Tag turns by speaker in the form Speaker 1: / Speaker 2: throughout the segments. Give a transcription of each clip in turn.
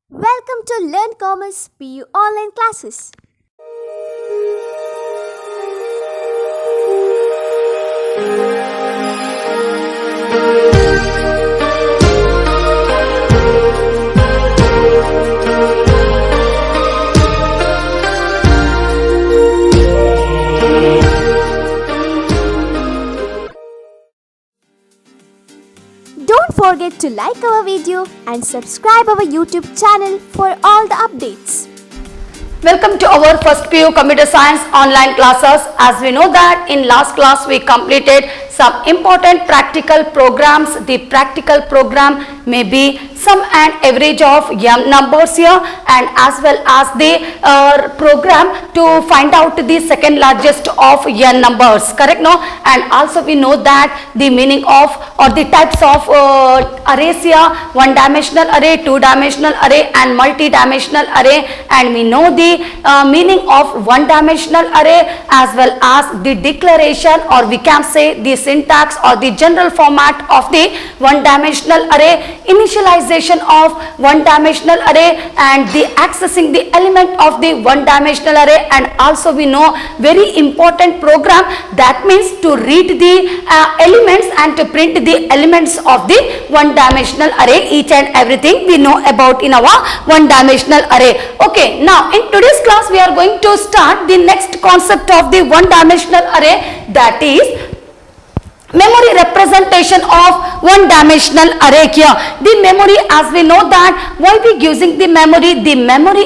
Speaker 1: Welcome to Learn Commerce PU online classes. Don't forget to like our video and subscribe our YouTube channel for all the updates.
Speaker 2: Welcome to our first PU Computer Science online classes. As we know that in last class we completed some important practical programs. The practical program may be sum and average of m numbers here, and as well as the program to find out the second largest of n numbers, correct? No? And also we know that the meaning of or the types of arrays here: one dimensional array, two dimensional array and multi-dimensional array, and we know the meaning of one dimensional array as well as the declaration, or we can say the syntax or the general format of the one dimensional array, initialization of one dimensional array and the accessing the element of the one dimensional array, and also we know very important program, that means to read the elements and to print the elements of the one dimensional array. Each and everything we know about in our one dimensional array. Okay, now in today's class we are going to start the next concept of the one dimensional array, that is memory representation of one dimensional array here. The memory, as we know that why we using the memory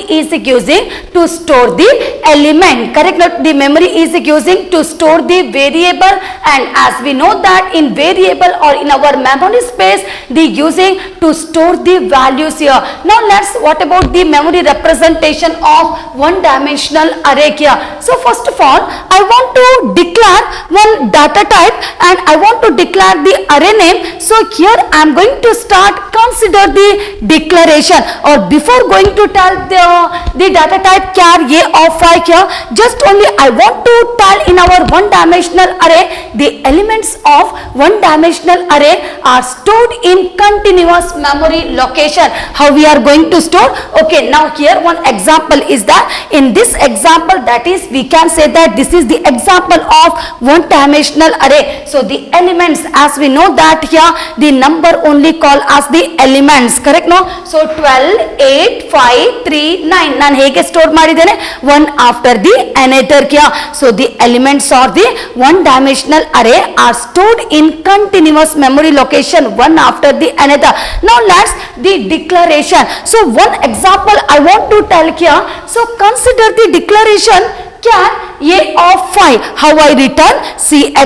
Speaker 2: is using to store the element, correct? The memory is using to store the variable, and as we know that in variable or in our memory space the using to store the values here. Now let's what about the memory representation of one dimensional array here. So first of all I want to declare one data type and I want to declare the array name. So here I am going to start consider the declaration, or before going to tell the data type char a of 5 here, just only I want to tell in our one dimensional array the elements of one dimensional array are stored in continuous memory location. How we are going to store? Okay, now here one example is that in this example, that is we can say that this is the example of one dimensional array. So the elements, as we know that here the number only call as the elements, correct? No? So 12, 8, 5, 3, 9 ನಾನು ಹೇಗೆ store ಮಾಡಿದ್ದೇನೆ one after the another here. So the elements of the one dimensional array are stored in continuous memory location one after the another. Now let's the declaration. So one example I want to tell here. So consider the declaration char a of 5. How I return?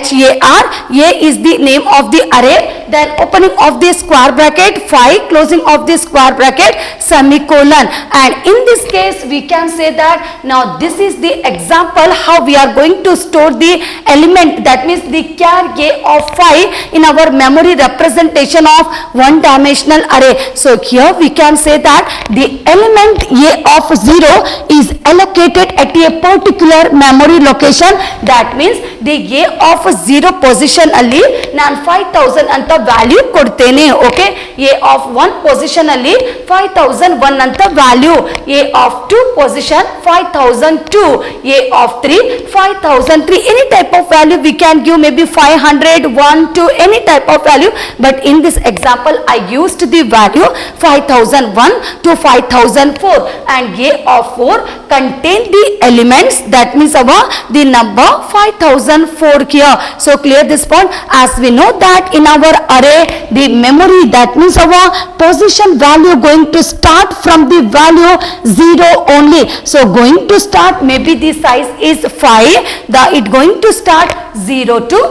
Speaker 2: char. A is the name of the array, then opening of the square bracket, 5, closing of the square bracket, semicolon. And in this case we can say that now this is the example how we are going to store the element, that means the char a of 5 in our memory representation of one dimensional array. So here we can say that the element a of 0 is allocated at a particular memory location, that means the a of 0 position ಅಲ್ಲಿ ನಾನು 5000 ಅಂತ value ಕೊಡ್ತೇನೆ. Okay, a of 1 position ಅಲ್ಲಿ 5001 ಅಂತ value, a of 2 position 5002, a of 3 5003, any type of value we can give, maybe 500, 1, 2, any type of value, but in this example I used the value 5001 to 5004, and a of 4 contain the elements, that means our the number 5004 here. So clear this point. As we know that in our array the memory, that means our position value going to start from the value 0 only. So going to start, maybe the size is 5, it going to start 0 to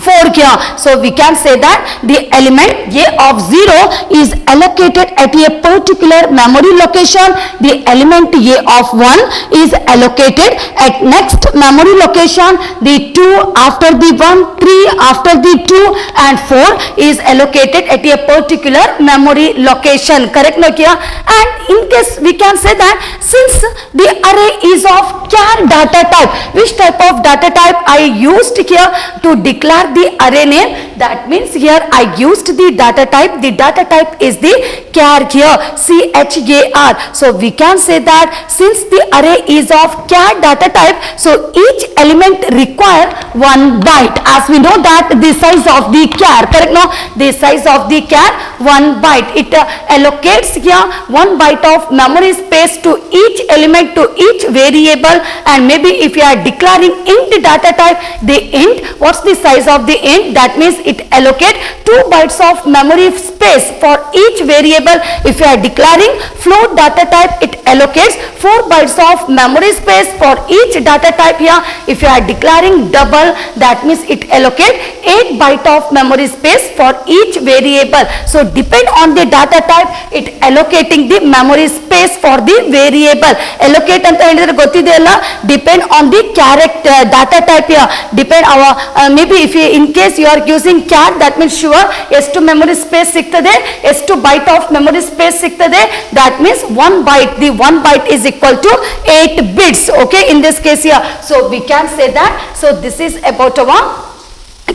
Speaker 2: 4 here. So we can say that the element a of 0 is allocated at a particular memory location. The element a of 1 is allocated at next memory location. The 2 after the 1, 3 after the 2 and 4 is allocated at a particular memory location, correct? No here. And in case we can say that since the array is of char data type, which type of data type I used here to declare the array name, that means here I used the data type. The data type is the char here, char. So we can say that since the array is of char data type, so each element require 1 byte. As we know that the size of the char, correct no? The size of the char 1 byte. It allocates here 1 byte of memory space to each element, to each variable, and maybe if you are declaring int data type, the int, what's the size of the int? That means it allocate 2 bytes of memory space for each variable. If you are declaring float data type, it allocates 4 bytes of memory space for each data type here. If you are declaring double, that means it allocate 8 byte of memory space for each variable. So depend on the data type, it allocating the memory space for the variable. Allocate ಅಂತ ಹೇಳಿದ್ರೆ ಗೊತ್ತಿದೆ ಅಲ್ಲ, depend on the character data type here. Depend our maybe if you in case you are using char, that means sure ಎಷ್ಟು memory space ಸಿಗ್ತದೆ, ಎಷ್ಟು byte of memory space ಸಿಗ್ತದೆ, that means 1 byte. The 1 byte is equal to 8 bits. Okay, in this case here, so we can say that. So this is about our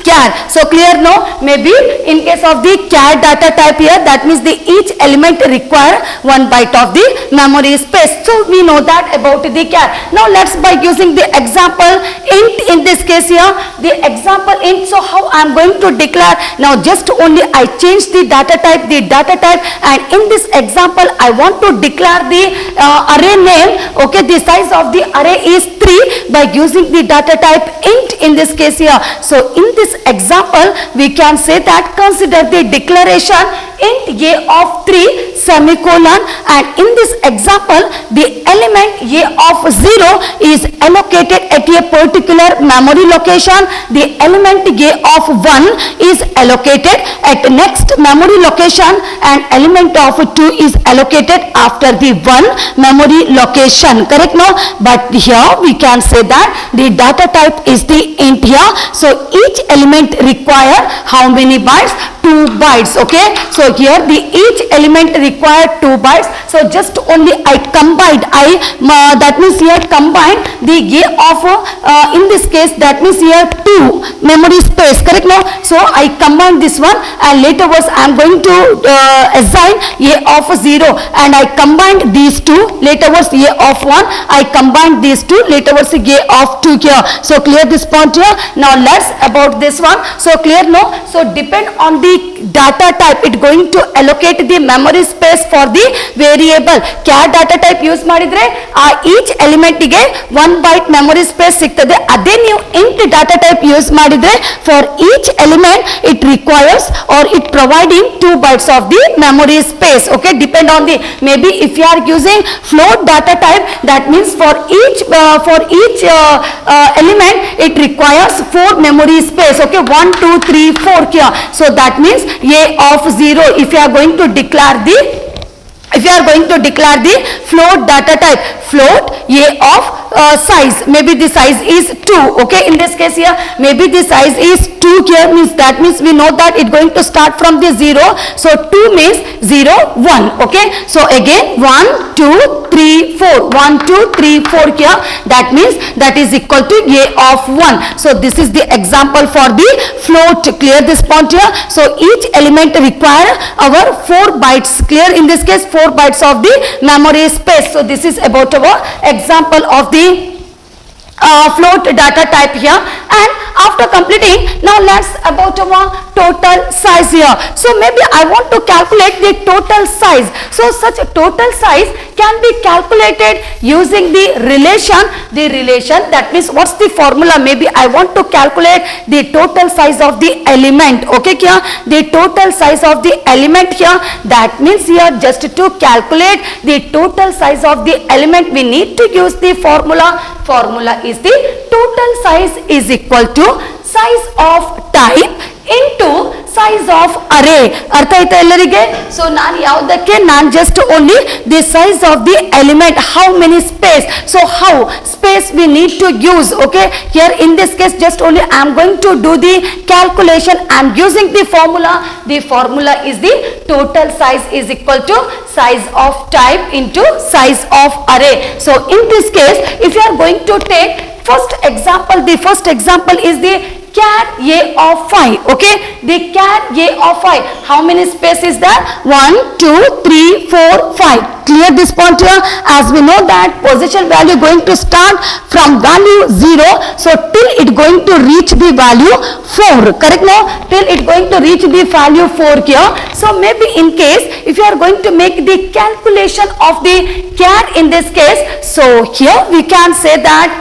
Speaker 2: char. So clear no? Maybe in case of the char data type here, that means the each element require 1 byte of the memory space. So we know that about the char. Now let's by using the example int in this case here, the example int. So how I am going to declare? Now just only I change the data type, and in this example I want to declare the array name. Okay, the size of the array is 3 by using the data type int in this case here. So in this example we can say that consider the declaration int a of 3 semicolon, and in this example the element a of 0 is allocated at a particular memory location. The element a of 1 is allocated at next memory location, and element of 2 is allocated after the 1 memory location, correct no? But here we can say that the data type is the int here. So each element require how many bytes? 2 bytes. Okay, so here the each element require 2 bytes. So just only I combined, that means here combine the a of in this case, that means here 2 memory space, correct no? So I combine this one, and later was I am going to assign a of 0, and I combined these two. Later was a of 1, I combined these two. Later was a of 2 here. So clear this point here. Now let's about this one. So clear no? So depend on the data type, it going to allocate the memory space for the variable. char data type use ಮಾಡಿದ್ರೆ each element ಗೆ 1 byte memory space ಸಿಗ್ತದೆ. ಅದೇ ನೀವು int data type use ಮಾಡಿದ್ರೆ for each element it requires or it providing 2 bytes of the memory space. Okay, depend on the, maybe if you are using float data type, that means for each element it requires 4 memory space. Okay, 1 2 3 4 here. So that means a of 0, if you are going to declare the float data type, float a of size, maybe the size is 2. Okay, in this case here maybe the size is 2 here, means that means we know that it going to start from the 0. So 2 means 0 1. Okay, so again 1 2 3 4, 1 2 3 4 here, that means that is equal to a of 1. So this is the example for the float. Clear this point here. So each element require our 4 bytes. Clear in this case 4 bytes of the memory space. So this is about our example of the float data type here. And after completing, now let's about our total size here. So maybe I want to calculate the total size. So such a total size can be calculated using the relation. That means what's the formula? Maybe I want to calculate the total size of the element. Okay, here the total size of the element here, that means here just to calculate the total size of the element we need to use the formula. Formula is the total size is equal to size of type into size of array. ಅರ್ಥ ಆಯ್ತಾ ಎಲ್ಲರಿಗೆ? So ನಾನು ಯಾವುದಕ್ಕೆ ನಾನು just only the size of the element, how many space, so how space we need to use. Okay, here in this case just only I am going to do the calculation. I am using the formula. The formula is the total size is equal to size of type into size of array. So in this case if you are going to take first example, the first example is the char A of 5. Okay, the char A of 5. How many space is there? 1, 2, 3, 4, 5. Clear this point here? As we know that position value going to start from value 0. So till it going to reach the value 4. Correct now? Till it going to reach the value 4 here. So maybe in case if you are going to make the calculation of the char in this case. So here we can say that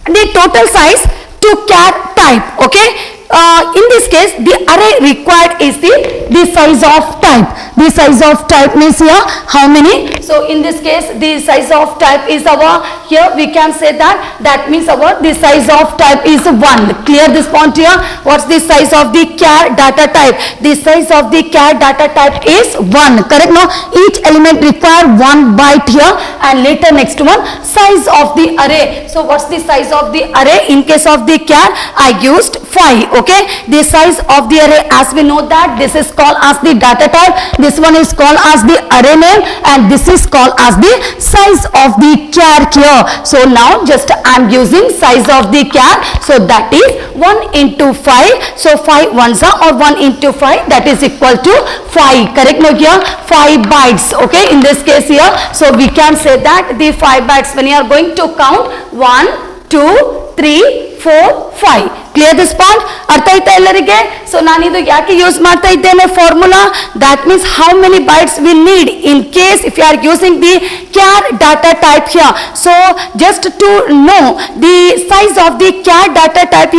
Speaker 2: the total size to char type. Okay. In this case the array required is the size of type. The size of type means here how many? So in this case the size of type is our, here we can say that means our the size of type is 1. Clear this point here? What's the size of the char data type? The size of the char data type is 1. Correct now? Each element require 1 byte here, and later next one size of the array. So what's the size of the array? In case of the char I used 5. Okay, the size of the array, as we know that this is called as the data type, this one is called as the array name, and this is called as the size of the char here. So now just I am using size of the char, so that is 1 into 5. So 5 ones are, or 1 into 5, that is equal to 5. Correct now here? 5 bytes. Okay, in this case here, so we can say that the 5 bytes, when you are going to count 1, 2, 3, 4, 5. Clear this point? ಅರ್ಥ ಆಯ್ತಾ ಎಲ್ಲರಿಗೆ? So ನಾನು ಇದು ಯಾಕೆ use ಮಾಡ್ತಾ ಇದ್ದೇನೆ formula? That means how many bytes we need in case if you are using the char data type here. So just to know the size of the char data type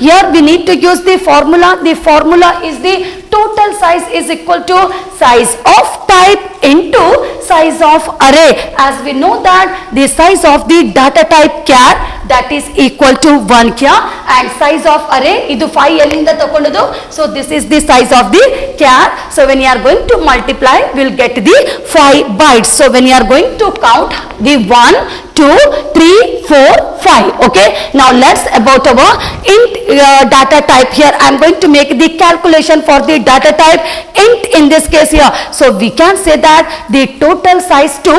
Speaker 2: here we need to use the formula. The formula is the total size is equal to size of type into size of array. As we know that the size of the data type char, that is equal to 1 here, and size of array idu 5 ಎಲ್ಲಿಂದ ತಗೊಂಡದು. So this is the size of the char. So when you are going to multiply, we will get the 5 bytes. So when you are going to count the 1, 2, 3, 4, 5. Okay, now let's about our int data type here. I am going to make the calculation for the data type int in this case here. So we can say that the total size to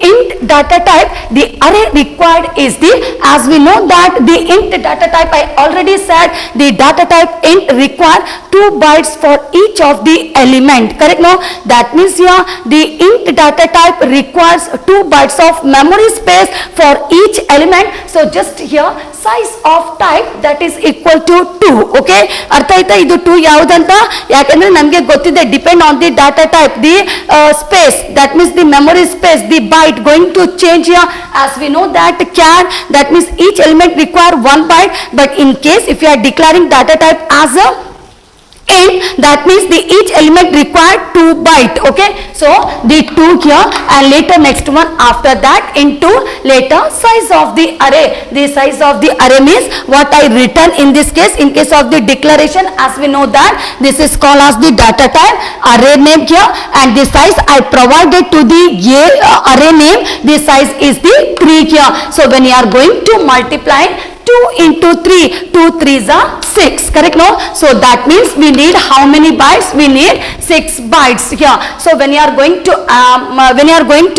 Speaker 2: int data type, the array required is the, as we know that the int data type, I already said the data type int require 2 bytes for each of the element. Correct now? That means here the int data type requires 2 bytes of memory space for each element. So just here size of type, that is equal to 2. Okay, ಅರ್ಥ ಆಯ್ತಾ? ಇದು 2 ಯಾವುದಂತ? ಯಾಕಂದ್ರೆ ನಮಗೆ ಗೊತ್ತಿದೆ, depend on the data type, the space, that means the memory space, the byte going to change here. As we know that char, that means each element require 1 byte, but in case if you are declaring data type as a int, that means the each element required 2 byte. Okay, so the 2 here, and later next one after that into later size of the array. The size of the array means what I written in this case. In case of the declaration, as we know that this is called as the data type, array name here, and the size I provided to the array name, the size is the 3 here. So when you are going to multiply 2 into 3, 2 3s are 6. Correct no? So that means we need how many bytes? We need 6 bytes here. So when you are going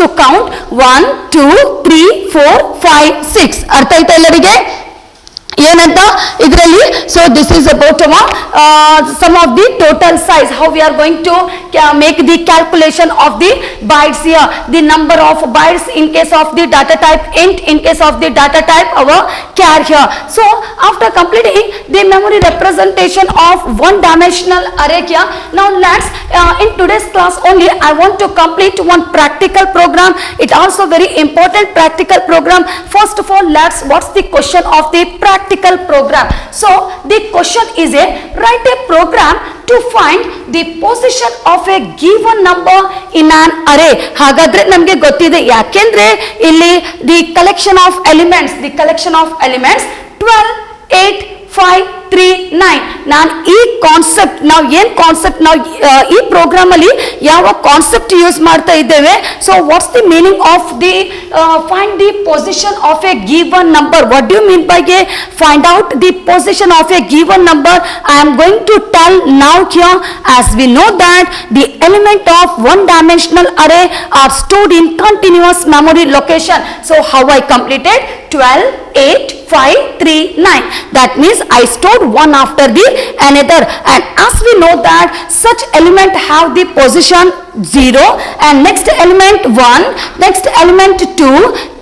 Speaker 2: to count 1, 2, 3, 4, 5, 6. ಅರ್ಥ ಆಯ್ತಾ ಎಲ್ಲರಿಗೆ? ಏನಂತ ಇದರಲ್ಲಿ? So this is about some of the total size, how we are going to make the calculation of the bytes here, the number of bytes in case of the data type int, in case of the data type our char here. So after completing the memory representation of one dimensional array here, now let's in today's class only I want to complete one practical program. It also very important practical program. First of all, what's the question of the practical program? So the question is write a program to find the position of a given number in an array. ಹಾಗಾದ್ರೆ ನಮಗೆ ಗೊತ್ತಿದೆ, ಯಾಕೆಂದ್ರೆ ಇಲ್ಲಿ the collection of elements 12, 8, 5, 3, 9. ನಾನು ಈ concept, ನಾವು ಏನ್ concept ನಾವು ಈ ಪ್ರೋಗ್ರಾಮ್ ಅಲ್ಲಿ ಯಾವ ಕಾನ್ಸೆಪ್ಟ್ ಯೂಸ್ ಮಾಡ್ತಾ ಇದ್ದೇವೆ? So what's the meaning of the find the position of a given number? What do you mean by a find out the position of a given number? I am going to tell now here. As we know that the element of one dimensional array are stored in continuous memory location. So how I completed? 12, 8, 5, 3, 9. That means I stored stored one after the another, and as we know that such element have the position 0 and next element 1, next element 2,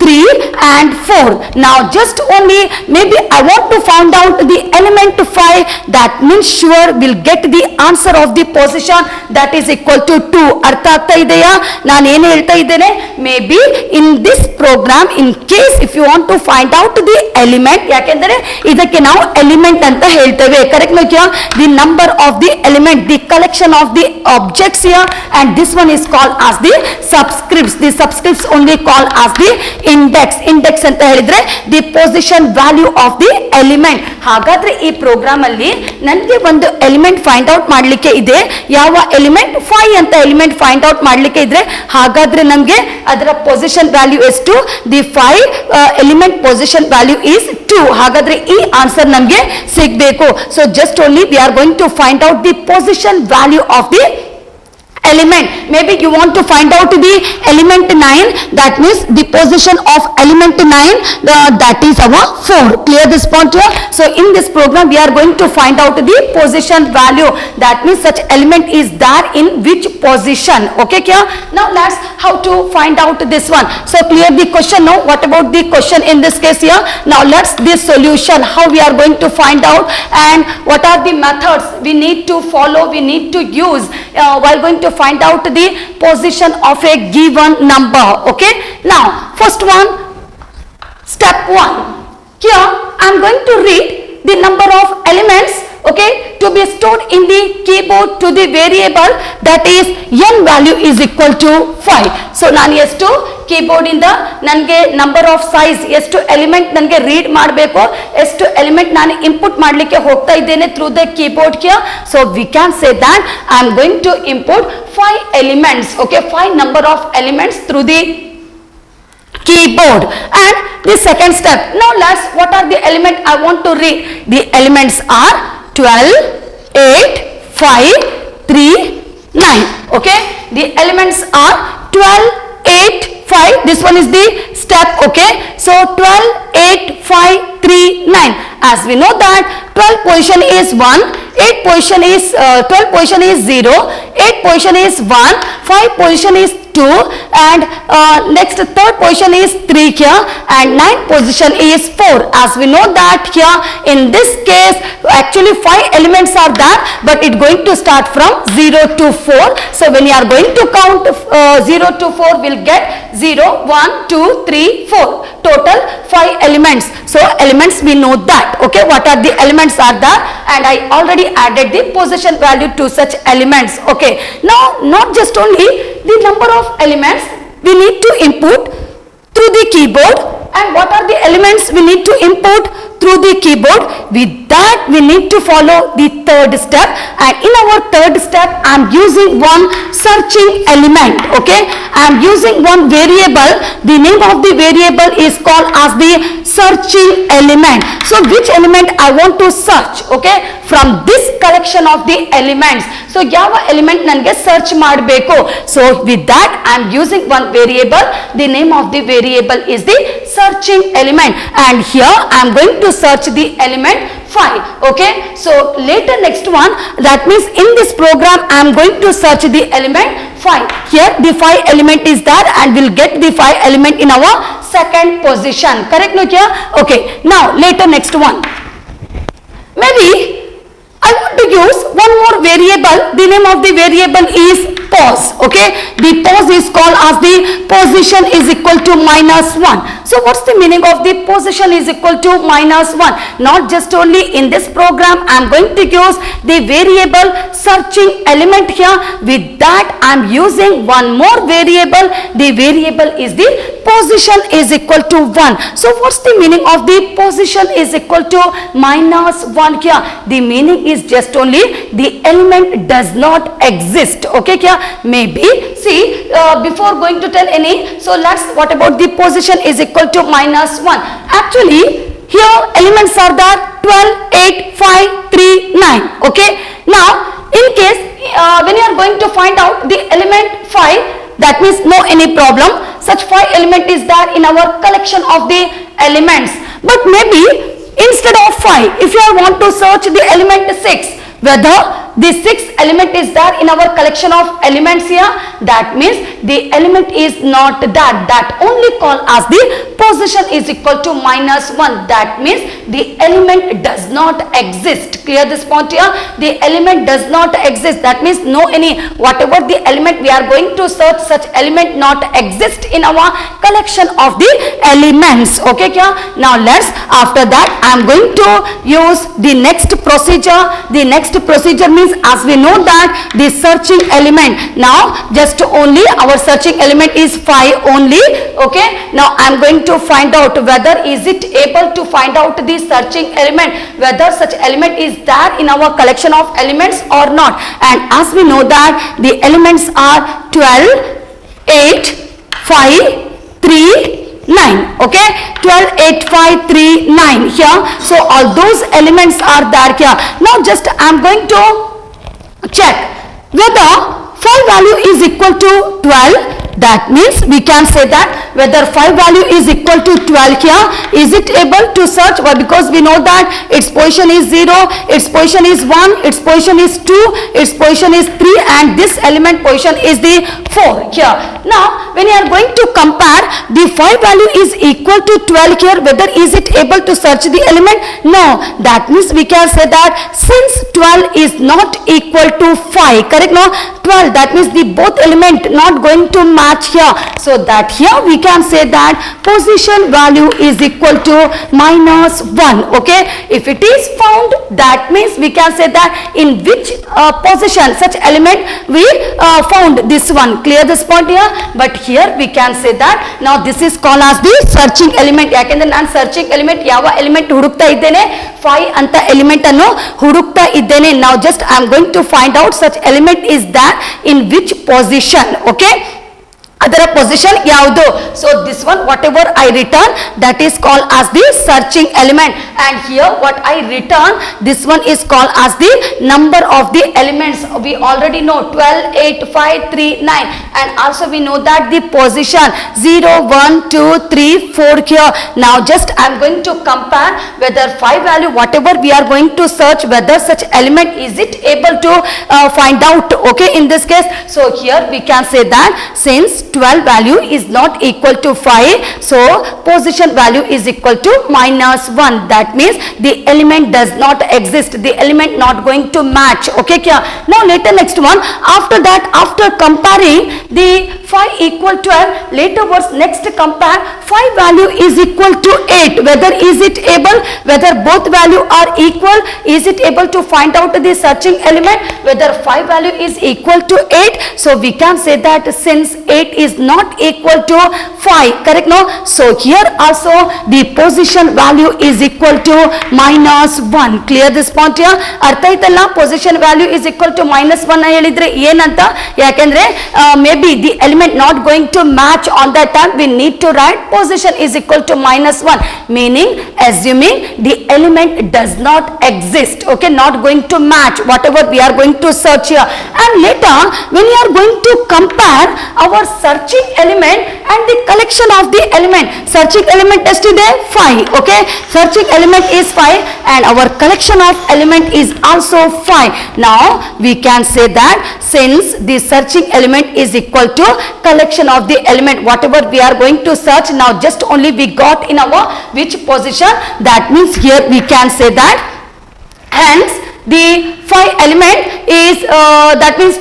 Speaker 2: 3 and 4. Now just only maybe I want to find out the element 5, that means sure will get the answer of the position that is equal to 2. ಅರ್ಥ ಆಗ್ತಾ ಇದೆಯಾ ನಾನು ಏನು ಹೇಳ್ತಾ ಇದ್ದೇನೆ? Maybe in this program in case if you want to find out the element, ಯಾಕೆಂದ್ರೆ ಇದಕ್ಕೆ ನಾವು ಎಲಿಮೆಂಟ್ ಅಂತ ಹೇಳ್ತೇವೆ, ಕರೆಕ್ಟ್ ನೋಡ್ತೀಯಾ? The number of the element, the collection of the objects here, and this one is called as the subscripts. The subscripts only called as the index. Index ಅಂತ ಹೇಳಿದ್ರೆ the position value of the element. ಹಾಗಾದ್ರೆ ಈ program ಅಲ್ಲಿ ನನಗೆ ಒಂದು element find out ಮಾಡ್ಲಿಕ್ಕೆ ಇದೆ. ಯಾವ ಎಲಿಮೆಂಟ್? 5 ಅಂತ ಎಲಿಮೆಂಟ್ ಫೈಂಡ್ ಔಟ್ ಮಾಡ್ಲಿಕ್ಕೆ ಇದ್ರೆ ಹಾಗಾದ್ರೆ ನಮಗೆ ಅದರ ಪೊಸಿಷನ್ ವ್ಯಾಲ್ಯೂ ಎಷ್ಟು? The 5 element position value is 2. ಹಾಗಾದ್ರೆ ಈ ಆನ್ಸರ್ ನಮಗೆ ಸಿಗಬೇಕು. So just only we are going to find out the position value of the element. Maybe you want to find out the element 9, that means the position of element 9, that is our 4. Clear this point here? So in this program we are going to find out the position value, that means such element is there in which position. Okay, clear? Now let's how to find out this one. So clear the question now. What about the question in this case here? Now let's the solution, how we are going to find out, and what are the methods we need to follow, we need to use while going to find out the position of a given number. Okay, now first one, step 1. Here I am going to read the number of elements, okay, to be stored in the keyboard to the variable, that is n value is equal to 5. So ನಾನು ಎಷ್ಟು keyboard ಇಂದ ನನಗೆ number of size ಎಷ್ಟು element ನನಗೆ read ಮಾಡಬೇಕು, ಎಷ್ಟು element ನಾನು input ಮಾಡಲಿಕ್ಕೆ ಹೋಗ್ತಾ ಇದ್ದೇನೆ ಥ್ರೂ ದ ಕೀಬೋರ್ಡ್ ಗೆ. So we can say that I am going to input 5 elements, okay, 5 number of elements through the keyboard. And the second step, now let's, what are the element I want to read? The elements are 12, 8, 5, 3, 9. Okay, the elements are 12, 8, 5. This one is the step. Okay, so 12, 8, 5, 3, 9. As we know that 12 position is 1, 8 position is 12 position is 0, 8 position is 1, 5 position is 2, and next third position is 3 here, and 9th position is 4. As we know that here in this case actually 5 elements are there, but it going to start from 0 to 4. So when you are going to count 0 to 4, we'll get 0, 1, 2, 3, 4. Total 5 elements. So elements we know that. Okay, what are the elements are there, and I already added the position value to such elements. Okay, now not just only the number of elements we need to input through the keyboard, and what are the elements we need to input through the keyboard. With that we need to follow the third step, and in our third step I am using one searching element. Okay, I am using one variable. The name of the variable is called as the searching element. So which element I want to search? Okay, from this collection of the elements. So ಯಾವ element ನನಗೆ search ಮಾಡಬೇಕು? So with that I am using one variable. The name of the variable is the searching element, and here I am going to search the element 5. Okay, so later next one, that means in this program I am going to search the element 5. Here the 5 element is there, and we'll get the 5 element in our second position. Correct, no here? Okay, now later next one, maybe I want to use one more variable. The name of the variable is pause. Okay, the pause is called as the position is equal to -1. So what's the meaning of the position is equal to -1? Not just only in this program I am going to use the variable searching element here. With that I am using one more variable. The variable is the position is equal to 1. So what's the meaning of the position is equal to -1 here? The meaning is just only the element does not exist. Okay, here maybe see before going to tell any, so let's, what about the position is equal to -1? Actually here elements are there 12, 8, 5, 3, 9. Okay, now in case when you are going to find out the element 5, that means no any problem, such 5 element is there in our collection of the elements. But maybe instead of 5, if you want to search the element 6, whether the sixth element is there in our collection of elements here, that means the element is not that only called as the position is equal to -1, that means the element does not exist. Clear this point here? The element does not exist, that means no any, whatever the element we are going to search, such element not exist in our collection of the elements. Okay, kya? Now let's, after that I am going to use the next procedure. The next procedure means, as we know that the searching element, now just only our searching element is 5 only. Okay, now I am going to find out whether is it able to find out the searching element, whether such element is there in our collection of elements or not. And as we know that the elements are 12, 8, 5, 3, 9. Okay, 12, 8, 5, 3, 9 here. So all those elements are there here. Now just I am going to check whether 5 value is equal to 12. That means we can say that whether 5 value is equal to 12 here, is it able to search? Well, because we know that its position is 0, its position is 1, its position is 2, its position is 3, and this element position is the 4 here. Now when you are going to compare the 5 value is equal to 12 here, whether is it able to search the element? No, that means we can say that since 12 is not equal to 5, correct? No, 12, that means the both element not going to match here, so that here we can say that position value is equal to -1. Okay, if it is found, that means we can say that in which position such element we found this one. Clear this point here? But here we can say that now this is called as the searching element. ಯಾಕೆಂದ್ರೆ ನಾನು searching element ಯಾವ element ಹುಡುಕ್ತಾ ಇದ್ದೇನೆ, 5 ಅಂತ element ಅನ್ನು ಹುಡುಕ್ತಾ ಇದ್ದೇನೆ. Now just I am going to find out such element is that in which position. Okay, ಅದರ position ಯಾವುದು? So this one whatever I return, that is called as the searching element. And here what I return, this one is called as the number of the elements. We already know 12, 8, 5, 3, 9, and also we know that the position 0, 1, 2, 3, 4 here. Now just I am going to compare whether 5 value whatever we are going to search, whether such element is it able to find out. Okay, in this case, so here we can say that since 12 value is not equal to 5, so position value is equal to -1. That means the element does not exist, the element not going to match. Okay, kya? Now later next one, after that, after comparing the 5 equal 12, later was next compare 5 value is equal to 8, whether is it able, whether both value are equal, is it able to find out the searching element, whether 5 value is equal to 8. So we can say that since 8 is not equal to 5, correct? No, so here also the position value is equal to -1. Clear this point here? ಅರ್ಥ ಆಯ್ತಲ್ಲ? position value is equal to -1 ಹೇಳಿದ್ರೆ ಏನಂತ, ಯಾಕೆಂದ್ರೆ maybe the element not going to match on that time, we need to write position is equal to -1, meaning assuming the element does not exist. Okay, not going to match whatever we are going to search here. And later when you are going to compare our searching element and the collection of the element, searching element ಎಷ್ಟಿದೆ? 5. Okay, searching element is 5 and our collection of element is also 5. Now we can say that since the searching element is equal to collection of the element, whatever we are going to search, now just only we got in our which position, that means here we can say that hence the 5 element is that means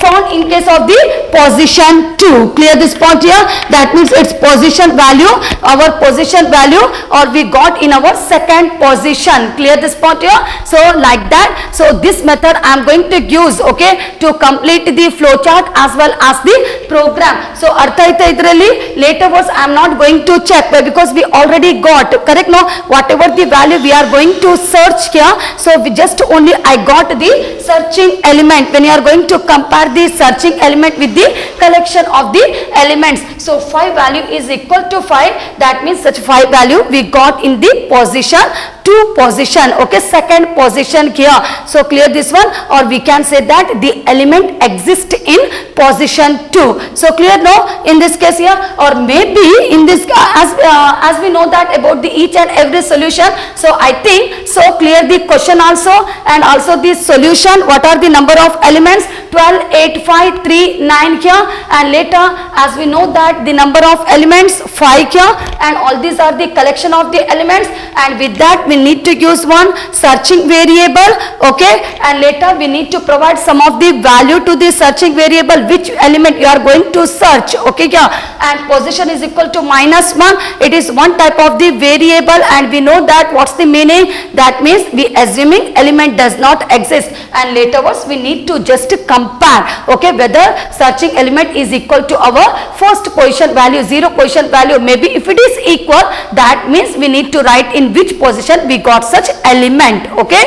Speaker 2: found in case of the position 2. Clear this point here? That means its position value, our position value, or we got in our second position. Clear this point here? So like that, so this method I am going to use, okay, to complete the flow chart as well as the program. So artha aita idralli, later was I am not going to check because we already got, correct? No, whatever the value we are going to search here, so we just only I got the searching element. When you are going to compare the searching element with the collection of the elements, so 5 value is equal to 5, that means such 5 value we got in the position 2 position, okay, second position here. So clear this one, or we can say that the element exists in position 2. So clear now in this case here, or maybe in this as we know that about the each and every solution. So I think so clear the question also and also the solution. What are the number of elements? 12, 8, 5, 3, 9 here, and later as we know that the number of elements 5 here, and all these are the collection of the elements, and with that we need to use one searching variable, okay, and later we need to provide some of the value to the searching variable which element you are going to search, okay, yeah, and position is equal to -1. It is one type of the variable, and we know that what's the meaning. That means we assuming element does not exist, and laterwards we need to just compare, okay, whether searching element is equal to our first position value, 0 position value. Maybe if it is equal, that means we need to write in which position we got such element, okay.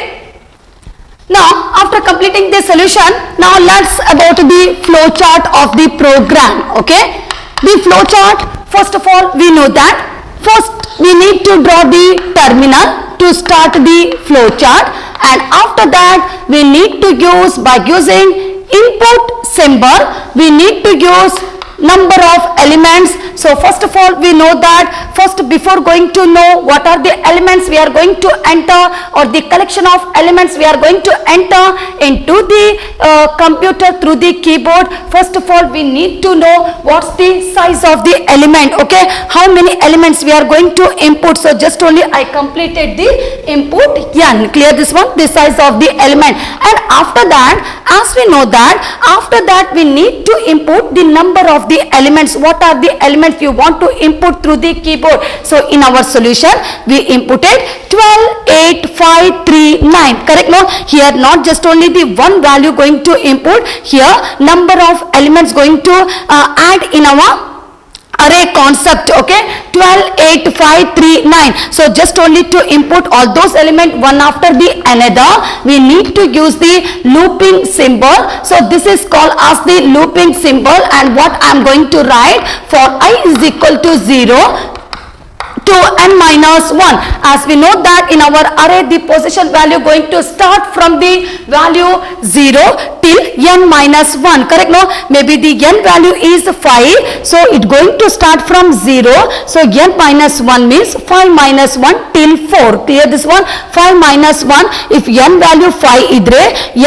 Speaker 2: Now after completing the solution, now let's about the flow chart of the program, okay. The flow chart, first of all we know that first we need to draw the terminal to start the flow chart, and after that we need to use, by using input symbol, we need to use number of elements. So first of all we know that first, before going to know what are the elements we are going to enter, or the collection of elements we are going to enter into the computer through the keyboard, first of all we need to know what's the size of the element, okay, how many elements we are going to input. So just only I completed the input n, clear this one, the size of the element, and after that as we know that after that we need to input the number of the elements. What are the elements you want to input through the keyboard? So in our solution we inputted 12, 8, 5, 3, 9, correct? No, here not just only the one value going to input, here number of elements going to add in our array concept, okay, 12, 8, 5, 3, 9. So just only to input all those elements one after the another, we need to use the looping symbol. So this is called as the looping symbol, and what I am going to write, for I is equal to 0 to n minus 1. As we know that in our array the position value going to start from the value 0 till n minus 1, correct? No, maybe the n value is 5, so it going to start from 0. So n minus 1 means 5 minus 1 till 4. Clear this one? 5 minus 1, if n value 5 idre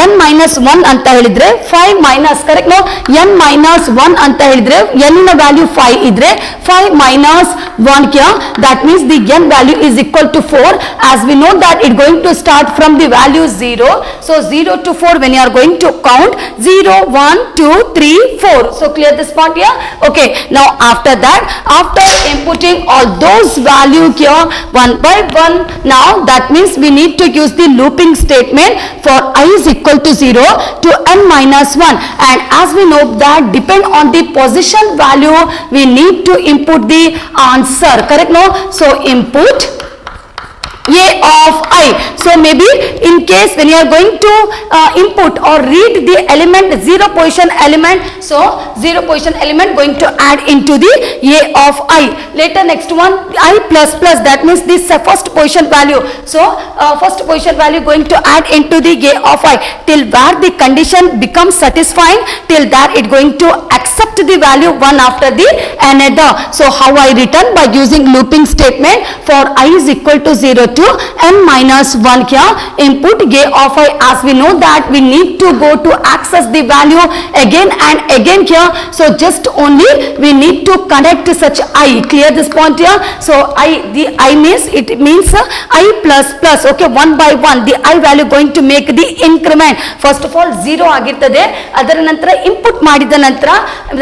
Speaker 2: n minus 1 ಅಂತ ಹೇಳಿದ್ರೆ 5 minus, correct? No, n minus 1 ಅಂತ ಹೇಳಿದ್ರೆ n ನ value 5 idre 5 minus 1 here, that means the n value is equal to 4. As we know that it going to start from the value 0. So 0 to 4 when you are going to count 0, 1, 2, 3, 4. So clear this part here? Okay. Now after that, after inputting all those value here one by one, now that means we need to use the looping statement for I is equal to 0 to n minus 1. And as we know that depend on the position value, we need to input the answer, correct? No, so input a of I. So maybe in case when you are going to input or read the element 0 position element, so 0 position element going to add into the a of I. Later next one I plus plus, that means this first position value. So first position value going to add into the a of I till where the condition becomes satisfying, till that it going to accept the value one after the another. So how I written, by using looping statement for I is equal to 0 to n minus 1 here, input a of I. As we know that we need to go to access the value again and again here, so just only we need to connect such I. Clear this point here? So the I means it means I plus plus, okay, one by one the I value going to make the increment. First of all 0 ಆಗಿರ್ತದೆ, ಅದರ ನಂತರ input ಮಾಡಿದ ನಂತರ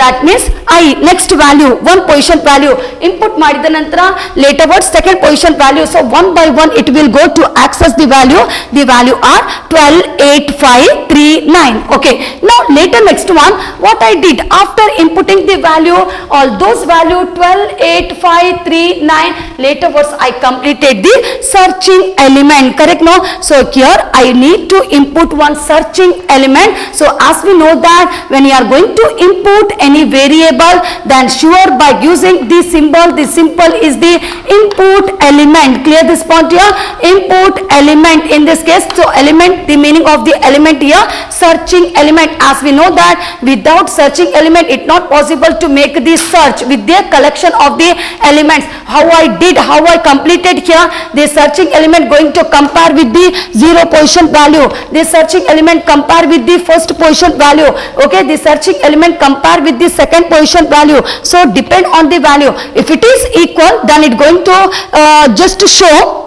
Speaker 2: that means I next value one position value input ಮಾಡಿದ ನಂತರ later what second position value. So one by one it will go to access the value are 12, 8, 5, 3, 9. Okay. Now later next one, what I did after inputting the value, all those value 12, 8, 5, 3, 9, later was I completed the searching element, correct? No? So here I need to input one searching element. So as we know that when you are going to input any variable, then sure by using the symbol is the input element. Clear this point here? Input element in this case. So element, the meaning of the element here, searching element. As we know that without searching element it not possible to make the search with their collection of the elements. How I completed here, the searching element going to compare with the 0 position value, the searching element compare with the first position value, okay, the searching element compare with the second position value. So depend on the value. If it is equal, then it going to just show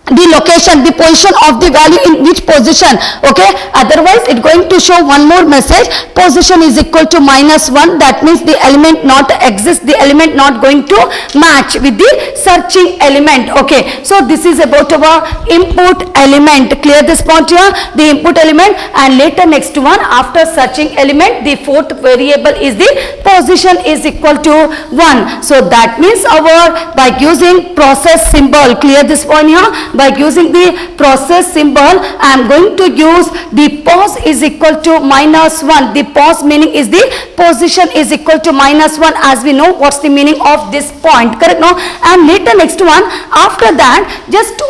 Speaker 2: the location, the position of the value in which position, okay, otherwise it going to show one more message, position is equal to -1, that means the element not exist, the element not going to match with the searching element. Okay, so this is about our input element. Clear this point here, the input element. And later next one, after searching element, the fourth variable is the position is equal to 1. So that means our by using process symbol, clear this point here, by using the process symbol I am going to use the pos is equal to -1. The pos meaning is the position is equal to -1, as we know what's the meaning of this point, correct? No? And later next one, after that just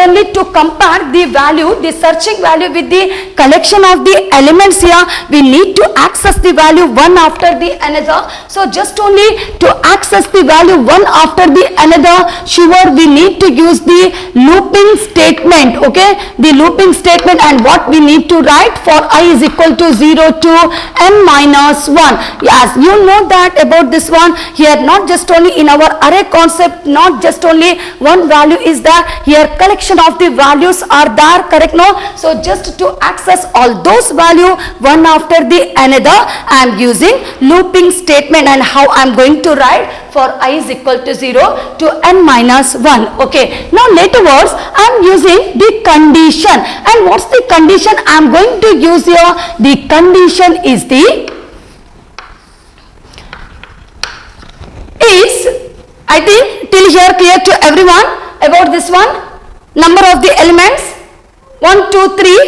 Speaker 2: only to compare the value, the searching value with the collection of the elements here, we need to access the value one after the another. So just only to access the value one after the another, sure we need to use the looping statement, okay, the looping statement. And what we need to write for I is equal to 0 to n minus 1. Yes, you know that about this one here, not just only in our array concept, not just only one value is there, here collection of the values are there, correct? No? So just to access all those value one after the another, I am using looping statement. And how I am going to write for I is equal to 0 to n minus 1. Okay, now later words I am using the condition. And what's the condition I am going to use here? The condition is I think till here clear to everyone about this one. Number of the elements 1, 2, 3,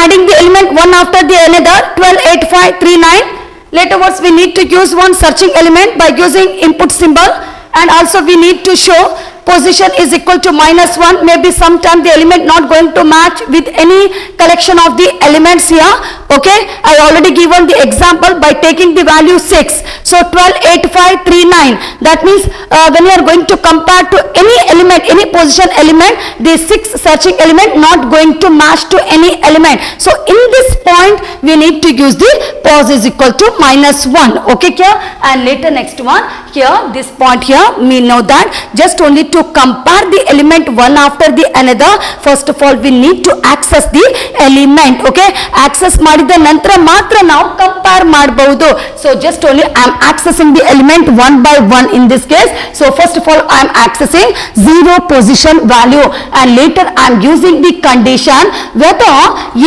Speaker 2: adding the element one after the another, 12, 8, 5, 3, 9. Later words we need to use one searching element by using input symbol. And also we need to show position is equal to -1. Maybe sometime the element not going to match with any collection of the elements here. Okay, I already given the example by taking the value 6. So 12, 8, 5, 3, 9. That means when you are going to compare to any element, any position element, the 6 searching element not going to match to any element. So in this point we need to use the pos is equal to -1. Okay, here. And later next one here, this point here, we know that just only to compare the element one after the another, first of all we need to access the element. Okay, access ಮಾಡಿದ ನಂತರ ಮಾತ್ರ ನಾವು compare ಮಾಡಬಹುದು. So just only I am accessing the element one by one in this case. So first of all I am accessing 0 position value, and later I am using the condition whether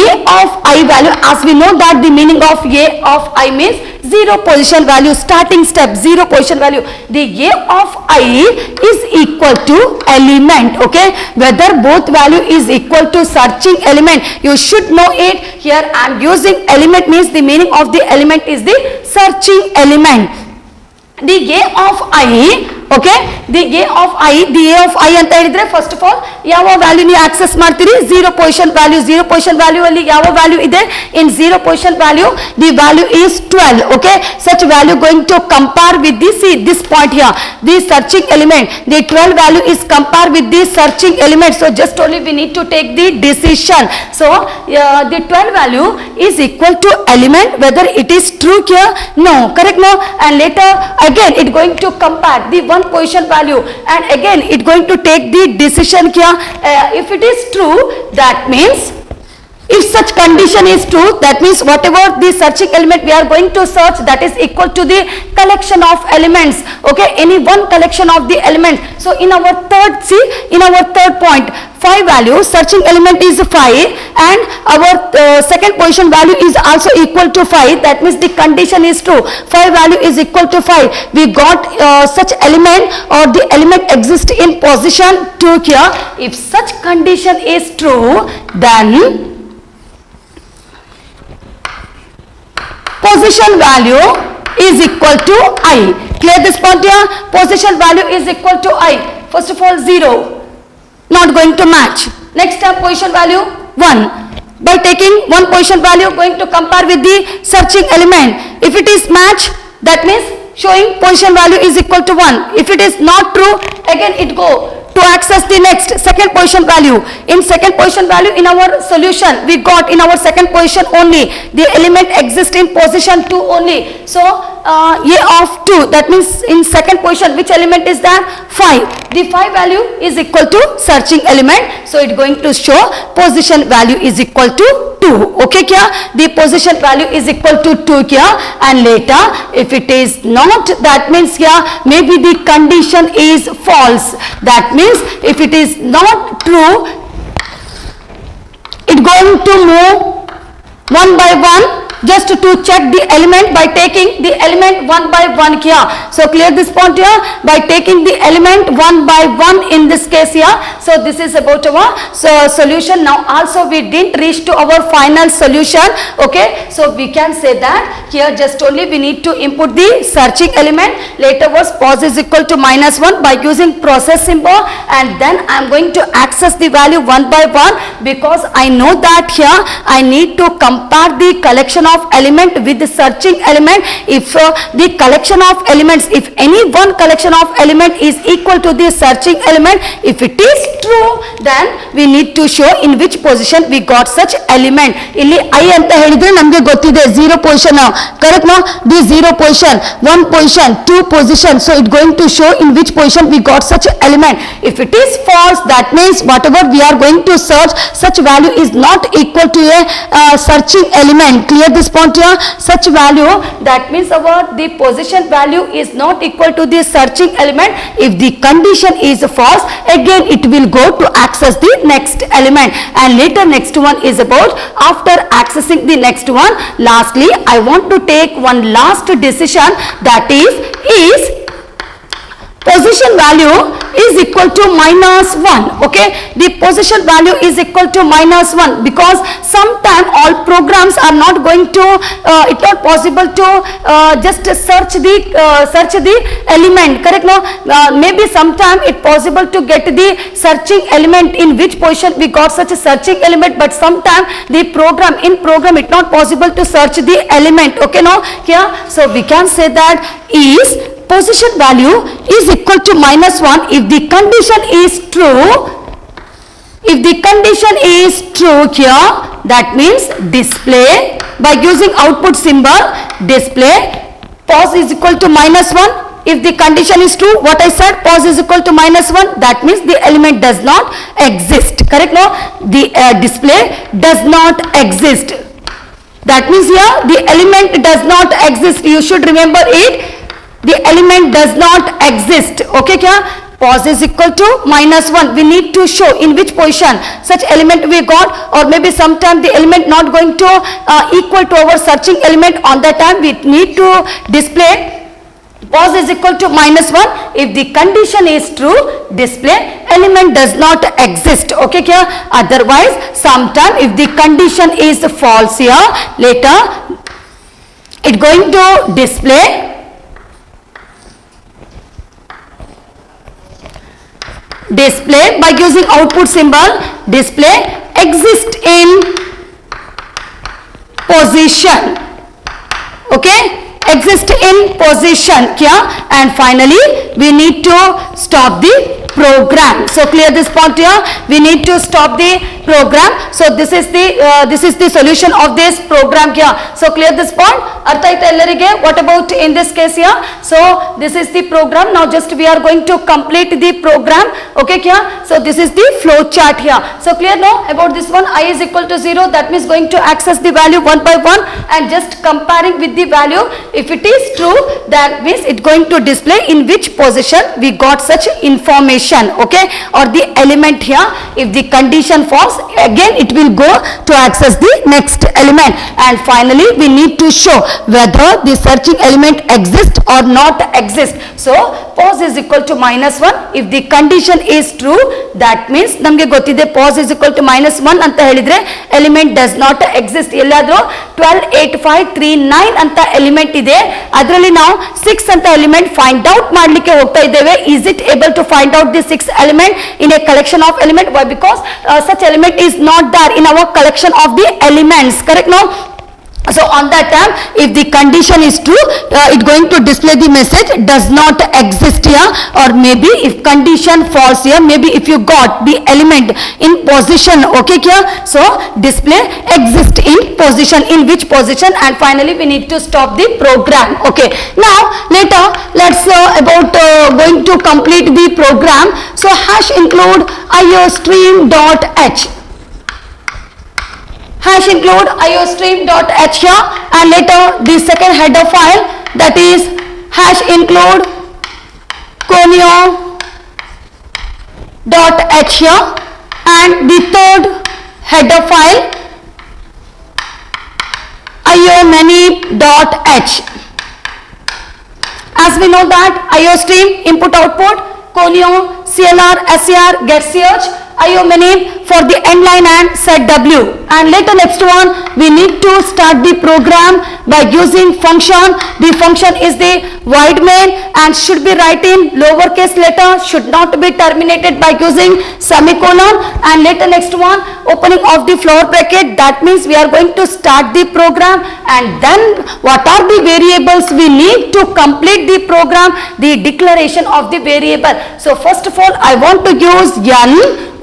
Speaker 2: a of I value, as we know that the meaning of a of I means 0 position value, starting step 0 position value. The a of I is equal to element. Okay, whether both value is equal to searching element, you should know it. Here I am using element means the meaning of the element is the searching element. The a of I, okay, the a of I ಅಂತ ಹೇಳಿದ್ರೆ first of all ಯಾವ value ನೀವು access ಮಾಡ್ತೀರಿ? 0 position value. 0 position value ಅಲ್ಲಿ ಯಾವ value ಇದೆ? ಇನ್ 0 position value the value is 12. Okay, such value going to compare with this point here, the searching element. The 12 value is compare with the searching element. So just only we need to take the decision. So the 12 value is equal to element, whether it is true here, no, correct? No. And later again it going to compare the one position value, and again it going to take the decision here. If it is true, that means If such condition is true, that means whatever the searching element we are going to search, that is equal to the collection of elements, okay, any one collection of the element. So in our third, see, in our third point, 5 value, searching element is 5 and our second position value is also equal to 5, that means the condition is true, 5 value is equal to 5. We got such element or the element exists in position 2 here. If such condition is true, then position value is equal to I. Clear this point here? Position value is equal to I. First of all 0, not going to match. Next time position value 1. By taking one position value, going to compare with the searching element. If it is match, that means showing position value is equal to 1. If it is not true, again it go to access the next second position value. In second position value, in our solution we got in our second position only the element exists in position 2 only. So A of 2, that means in second position which element is that? 5. The 5 value is equal to searching element, so it going to show position value is equal to 2. Okay kya? The position value is equal to 2 kya? And later if it is not, that means here maybe the condition is false. That means if it is not true, it going to move one by one just to check the element by taking the element one by one here. So clear this point here, by taking the element one by one in this case here. So this is about our solution. Now also we didn't reach to our final solution. Okay, so we can say that here just only we need to input the searching element. Later was pos is equal to -1 by using process symbol, and then I am going to access the value one by one, because I know that here I need to compare the collection of element with the searching element. If the collection of elements, if any one collection of element is equal to the searching element, if it is true, then we need to show in which position we got such element. Illi I anta helidre namge gottide 0 position, correct no? The 0 position, 1 position, 2 position, so it going to show in which position we got such element. If it is false, that means whatever we are going to search, such value is not equal to a searching element. Clear this point here? Such value, that means the position value is not equal to the searching element. If the condition is false, again it will go to access the next element, and later next one is about after accessing the next one. Lastly, I want to take one last decision, that is position value is equal to -1. Okay, the position value is equal to -1, because sometime all programs are not going to it's not possible to just search the element, correct no? Maybe sometime it possible to get the searching element in which position we got such a searching element, but sometime the program it's not possible to search the element. Okay no? Here so we can say that is position value is equal to -1 if the condition is true. If the condition is true here, that means display by using output symbol, display pos is equal to -1. If the condition is true, what I said, pos is equal to -1, that means the element does not exist, correct no? The display does not exist, that means here the element does not exist. You should remember it, the element does not exist. Okay kya? Pos is equal to -1. We need to show in which position such element we got, or maybe sometime the element not going to equal to our searching element. On that time we need to display pos is equal to -1. If the condition is true, display element does not exist. Okay kya? Otherwise sometime if the condition is false here, later it going to display by using output symbol, display exist in position. Okay, exist in position kya? And finally we need to stop the program. So clear this point here. We need to stop the program. So this is the solution of this program here. So clear this point. ಅರ್ಥ ಆಯ್ತಾ ಎಲ್ಲರಿಗೆ? What about in this case here? So this is the program. Now just we are going to complete the program. Okay here. So this is the flow chart here. So clear now about this one. I is equal to 0. That means going to access the value one by one and just comparing with the value. If it is true, that means it going to display in which position we got such information. Okay, or the element here. If the condition false, again it will go to access the next element. And finally we need to show whether the searching element exists or not exist. So pause is equal to -1. If the condition is true, that means ನಮಗೆ ಗೊತ್ತಿದೆ pause is equal to -1 ಅಂತ ಹೇಳಿದ್ರೆ element does not exist. ಎಲ್ಲಾದ್ರೂ 128539 ಅಂತ element ಇದೆ, ಅದರಲ್ಲಿ ನಾವು 6 ಅಂತ ಎಲಿಮೆಂಟ್ ಫೈಂಡ್ ಔಟ್ ಮಾಡ್ಲಿಕ್ಕೆ ಹೋಗ್ತಾ ಇದ್ದೇವೆ. Is it able to find out the 6th element in a collection of element? Why? Because such element is not there in our collection of the elements. Correct now? So on that time, if the condition is true, it going to display the message does not exist here, or maybe if condition false here, maybe if you got the element in position, okay here, so display exist in position, in which position, and finally we need to stop the program. Okay, now later let's about going to complete the program. So hash include iostream.h, hash include iostream.h here, and later the second header file, that is hash include conio.h here, and the third header file iomany.h. As we know that iostream input output, conio clr ser get search, iomany for the end line and set w. And later next one we need to start the program by using function. The function is the void main and should be written lowercase letter, should not be terminated by using semicolon. And later next one opening of the floor bracket, that means we are going to start the program. And then what are the variables we need to complete the program? The declaration of the variable. So first of all I want to use n.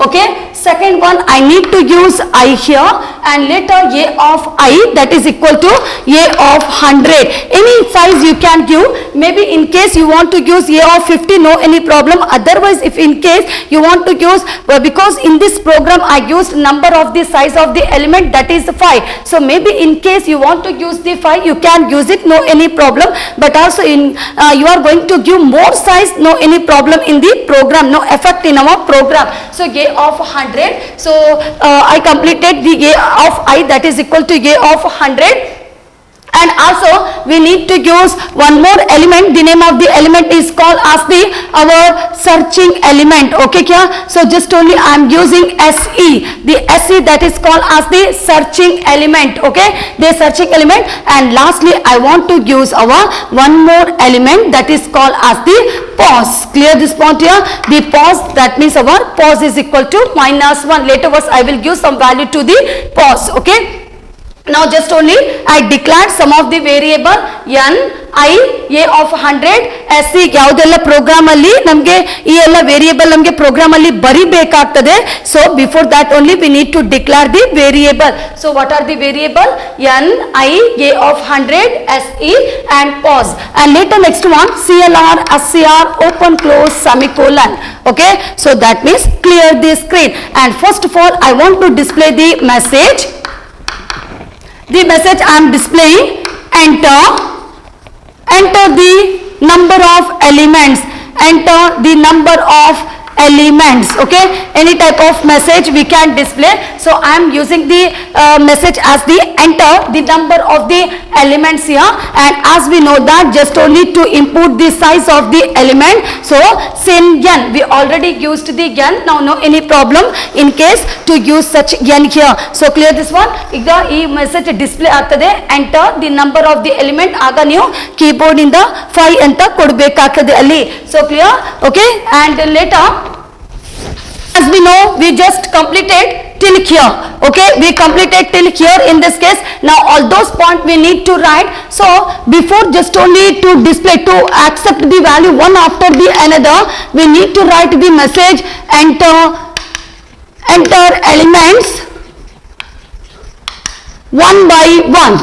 Speaker 2: Okay, second one I need to use I here, and later a of I, that is equal to a of 100. Any size you can give. Maybe in case you want to use a of 50, no any problem. Otherwise if in case you want to use, because in this program I used number of the size of the element, that is 5. So maybe in case you want to use the 5, you can use it, no any problem. But also in you are going to give more size, no any problem in the program, no effect in our program. So a of 100. So I completed the a of I, that is equal to a of 100. And also we need to use one more element. The name of the element is called as the our searching element. Okay here, so just only I am using se, the se, that is called as the searching element. Okay, the searching element. And lastly I want to use our one more element, that is called as the pause. Clear this point here? The pause, that means our pause is equal to -1. Later was I will give some value to the pause. Okay, now just only I declared some of the variable n, I, a of 100, se ಯಾವುದೆಲ್ಲ program ಅಲ್ಲಿ ನಮಗೆ ಈ ಎಲ್ಲ variable ನಮಗೆ program ಅಲ್ಲಿ ಬರಿಬೇಕಾಗ್ತದೆ. So before that only we need to declare the variable. So what are the variable? n, I, a of 100, se and pause. And later next one clr, scr, open close semicolon. Okay, so that means clear the screen. And first of all I want to display the message. The message I am displaying, enter the number of elements, enter the number of elements. Okay, any type of message we can display. So I am using the message as the enter the number of the elements here. And as we know that just only to input the size of the element, so sin n, we already used the n. Now no any problem in case to use such n here. So clear this one. ಈಗ ಈ message display ಆಗ್ತದೆ, enter the number of the element. ಆಗ ನೀವು keyboard ಇಂದ 5 ಅಂತ ಕೊಡಬೇಕಾಗ್ತದೆ ಅಲ್ಲಿ. So clear? Okay, and later As we know, we just completed till here. Okay, we completed till here in this case. Now all those points we need to write. So before just only to display, to accept the value one after the another, we need to write the message, enter elements one by one.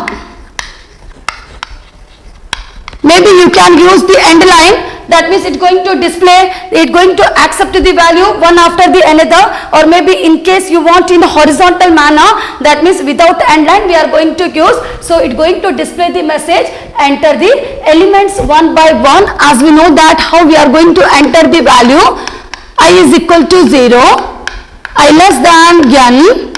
Speaker 2: Maybe you can use the end line. That means it's going to display, it's going to accept the value one after the another, or maybe in case you want in horizontal manner, that means without end line we are going to use. So it's going to display the message, enter the elements one by one. As we know that how we are going to enter the value, I is equal to 0, I less than n,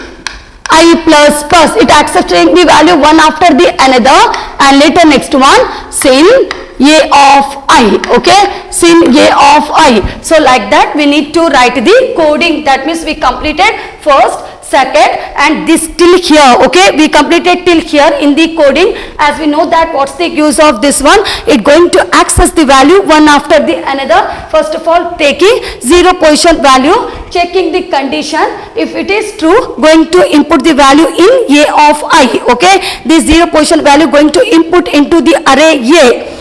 Speaker 2: I plus plus, it accepting the value one after the another, and later next one, sin a of I, okay, sin a of I. So like that we need to write the coding. That means we completed first, second, and this till here. Okay, we completed till here in the coding. As we know that what's the use of this one, it going to access the value one after the another. First of all, taking 0 position value, checking the condition. If it is true, going to input the value in a of I. Okay, this 0 position value going to input into the array a.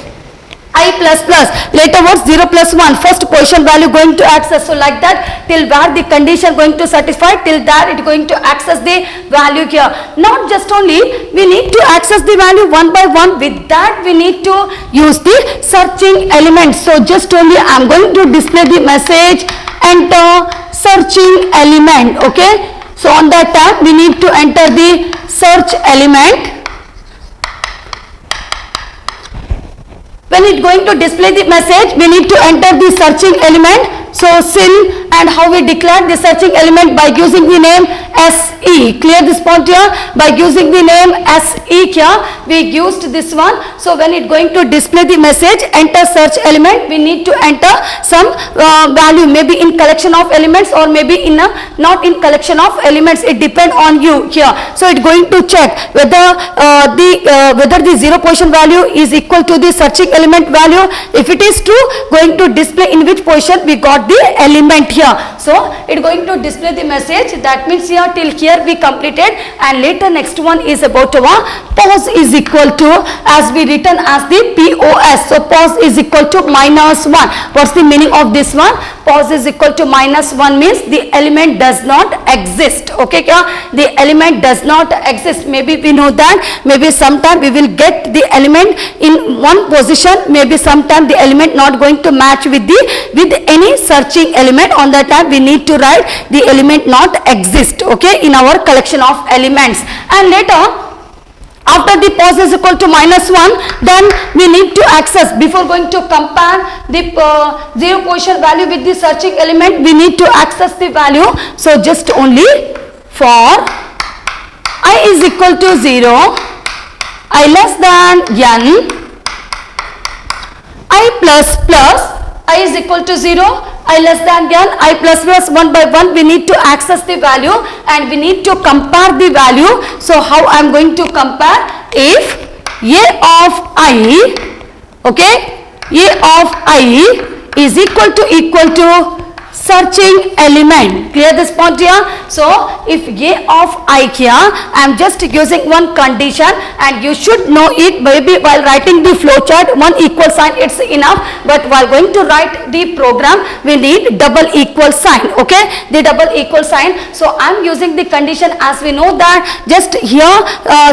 Speaker 2: I plus plus, later what's 0 plus 1, first position value going to access. So like that, till where the condition going to satisfy, till that it going to access the value here. Not just only, we need to access the value one by one. With that we need to use the searching element. So just only I am going to display the message, enter searching element. Okay, so on that time we need to enter the search element. When it going to display the message, we need to enter the searching element. So sin, and how we declare the searching element by using the name SE. Clear this point here? By using the name SE here, we used this one. So when it going to display the message, enter search element, we need to enter some value, maybe in collection of elements, or maybe in a not in collection of elements. It depend on you here. So it going to check whether whether the 0 position value is equal to the searching element value. If it is true, going to display in which position we got the element here. So it going to display the message. That means here till here we completed, and later next one is about our pos is equal to, as we written as the POS. So pos is equal to -1. What's the meaning of this one? Pos is equal to -1 means the element does not exist. Okay, the element does not exist. Maybe we know that, maybe sometime we will get the element in one position, maybe sometime the element not going to match with any searching element. On that time we need to write the element not exist, okay, in our collection of elements. And later after the pos is equal to -1, then we need to access, before going to compare the 0 position value with the searching element, we need to access the value. So just only for I is equal to 0, I less than n, I plus plus, I is equal to 0, I less than n, I plus plus, 1 by 1 we need to access the value, and we need to compare the value. So how I am going to compare? If a of I, okay, a of I is equal to searching element. Clear this point here? So if a of I here, I am just using one condition, and you should know it. Maybe while writing the flow chart, one equal sign it's enough, but while going to write the program, we need double equal sign. Okay, the double equal sign. So I am using the condition, as we know that just here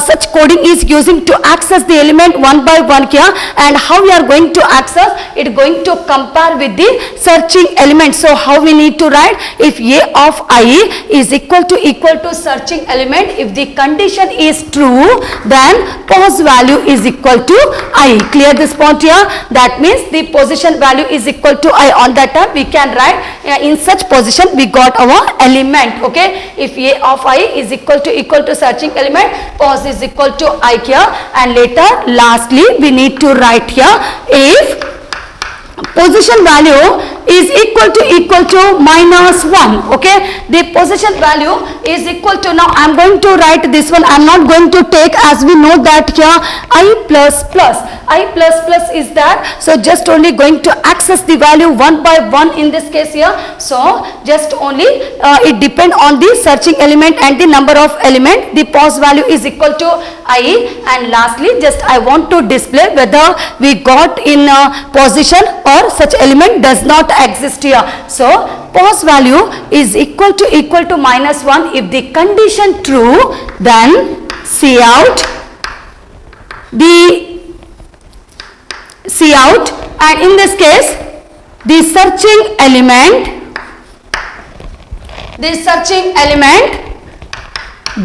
Speaker 2: such coding is using to access the element one by one here. And how we are going to access it, going to compare with the searching element. So how we need to write? If a of I is equal to searching element, if the condition is true, then pos value is equal to I. Clear this point here? That means the position value is equal to I. On that time we can write in such position we got our element. Okay, if a of I is equal to searching element, pos is equal to I here. And later lastly we need to write here, if position value is equal to minus 1. Okay, the position value is equal to, now I am going to write this one, I am not going to take, as we know that here I plus is that, so just only going to access the value one by one in this case here. So just only it depend on the searching element and the number of element. The pos value is equal to I, and lastly just I want to display whether we got in position or such element does not exist here. So pos value is equal to minus 1. If the condition true, then Cout, and in this case the searching element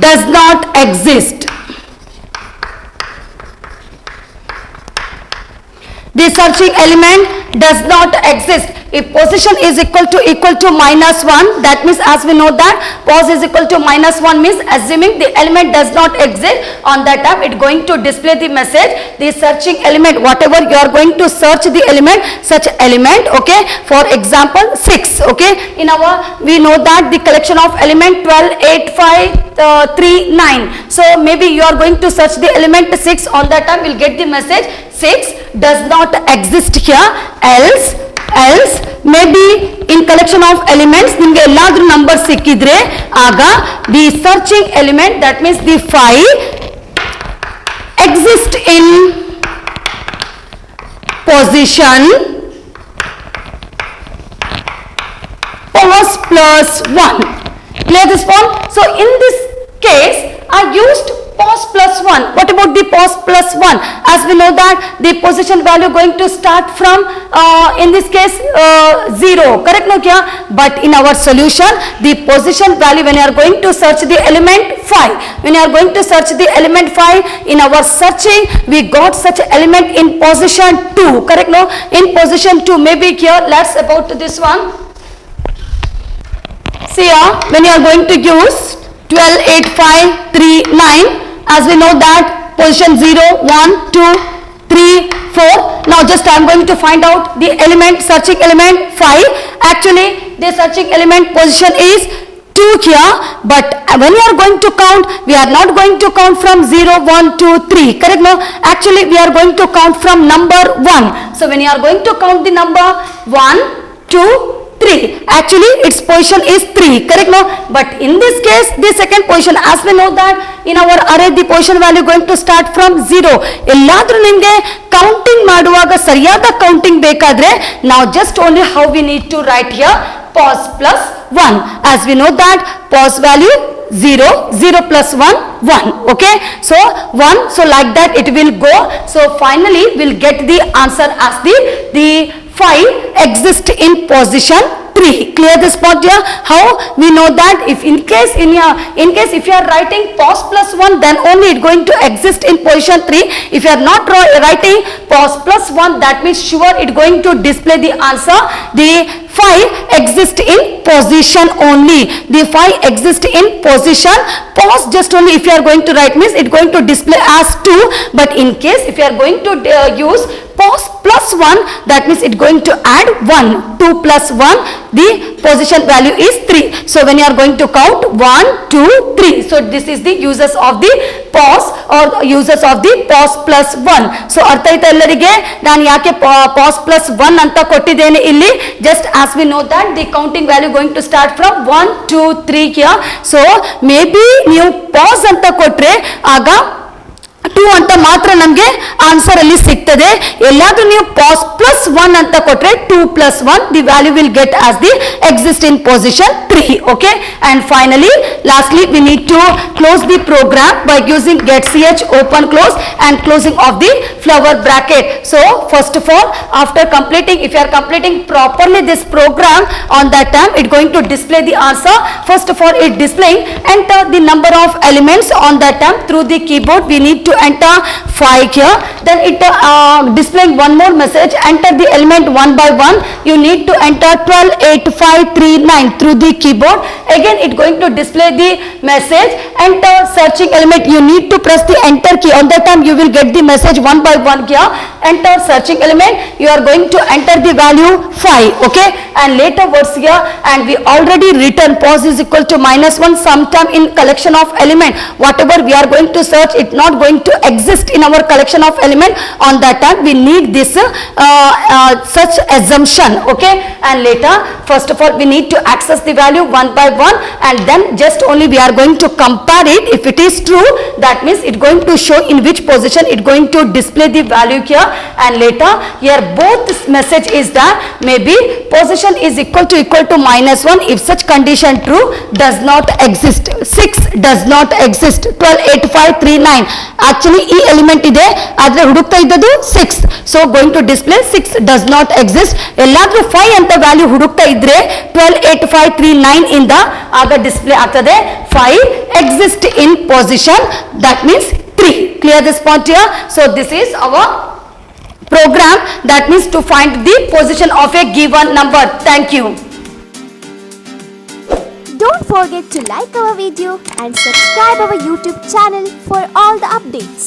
Speaker 2: does not exist. The searching element does not exist. If position is equal to minus 1, that means, as we know that pos is equal to minus 1 means assuming the element does not exist, on that time it going to display the message, the searching element, whatever you are going to search the element, such element. Okay, for example 6. Okay, in our, we know that the collection of element 12, 8, 5, 3, 9. So maybe you are going to search the element 6, on that time will get the message 6 does not exist here. Else maybe in collection of elements ನಿಮಗೆ ಎಲ್ಲಾದರೂ number ಸಿಕ್ಕಿದ್ರೆ ಆಗ the searching element, that means the 5 exist in position pos plus 1. Clear this point? So in this case I used pos plus 1. What about the pos plus 1? As we know that the position value going to start from in this case 0, correct no kya? But in our solution the position value, when you are going to search the element 5, when you are going to search the element 5, in our searching we got such element in position 2, correct no? In position 2, maybe here let's about this one. See here, when you are going to use 12, 8, 5, 3, 9, as we know that position 0, 1, 2, 3, 4. Now just I am going to find out the element, searching element 5. Actually the searching element position is 2 here, but when you are going to count, we are not going to count from 0, 1, 2, 3, correct no? Actually we are going to count from number 1. So when you are going to count the number 1, 2, 3, actually its position is 3, correct no? But in this case the second position, as we know that in our array the position value going to start from 0. ಎಲ್ಲಾದರೂ ನಿಮಗೆ counting ಮಾಡುವಾಗ ಸರಿಯಾದ counting ಬೇಕಾದ್ರೆ now just only how we need to write here pos plus 1. As we know that pos value 0, 0 plus 1, 1. Okay, so 1, so like that it will go. So finally we'll get the answer as the 5 exist in position 3. Clear this point here? How we know that? If in case if you are writing pos plus 1, then only it going to exist in position 3. If you are not writing pos plus 1, that means sure it going to display the answer. The 5 exist in position only. The 5 exist in position. Pos just only if you are going to write means it going to display as 2. But in case if you are going to use pos plus 1, that means it going to add 1. 2 plus 1, the position value is 3. So when you are going to count 1, 2, 3. So this is the uses of the pos or uses of the pos plus 1. So ಅರ್ಥ ಆಯ್ತಾ ಎಲ್ಲರಿಗೆ? ನಾನು ಯಾಕೆ pos plus 1 ಅಂತ ಕೊಟ್ಟಿದ್ದೇನೆ ಇಲ್ಲಿ? Just as we know that the counting value going to start from 1, 2, 3 here. So maybe ನೀವು pos ಅಂತ ಕೊಟ್ರೆ ಆಗ 2 ಅಂತ ಮಾತ್ರ ನಮಗೆ ಆನ್ಸರ್ ಅಲ್ಲಿ ಸಿಗ್ತದೆ. ಎಲ್ಲಾದ್ರೂ ನೀವು pos plus 1 ಅಂತ ಕೊಟ್ರೆ 2 plus 1 the value will get as the exist in position 3. Okay, and finally lastly we need to close the program by using get ch open close and closing of the flower bracket. So first of all, after completing, if you are completing properly this program, on that time it going to display the answer. First of all it displaying enter the number of elements. On that time through the keyboard we need to enter 5 here. Then it displaying one more message, enter the element one by one. You need to enter 12, 8, 5, 3, 9 through the keyboard. Again it going to display the message. Enter searching element, you need to press the enter key. On that time you will get the message one by one here. Enter searching element, you are going to enter the value 5, okay, and later words here, and we already written pos is equal to -1 sometime in collection of element. Whatever we are going to search, it not going to exist in our collection of element. On that time we need this such assumption, okay, and later first of all we need to access the value one by one, and then just only we are going to compare it. If it is true, that means it going to show in which position it going to display the value here, and later here both message is that maybe position is equal to -1 if such condition true, does not exist. 6 does not exist. 12 8 5 3 9 actually ಈ element ಇದೆ ಆದ್ರೆ ಹುಡುಕ್ತಾ ಇದ್ದದ್ದು 6, so going to display 6 does not exist. ಎಲ್ಲಾದ್ರೂ 5 ಅಂತ value ಹುಡುಕ್ತಾ ಇದ್ರೆ 12 8 5 3 9 ಇಂದ ಆಗ ಡಿಸ್ಪ್ಲೇ ಆಗ್ತದೆ 5 exist in position, that means 3. Clear this point here? So this is our program, that means to find the position of a given number. Thank you.
Speaker 1: Don't forget to like our video and subscribe our YouTube channel for all the updates.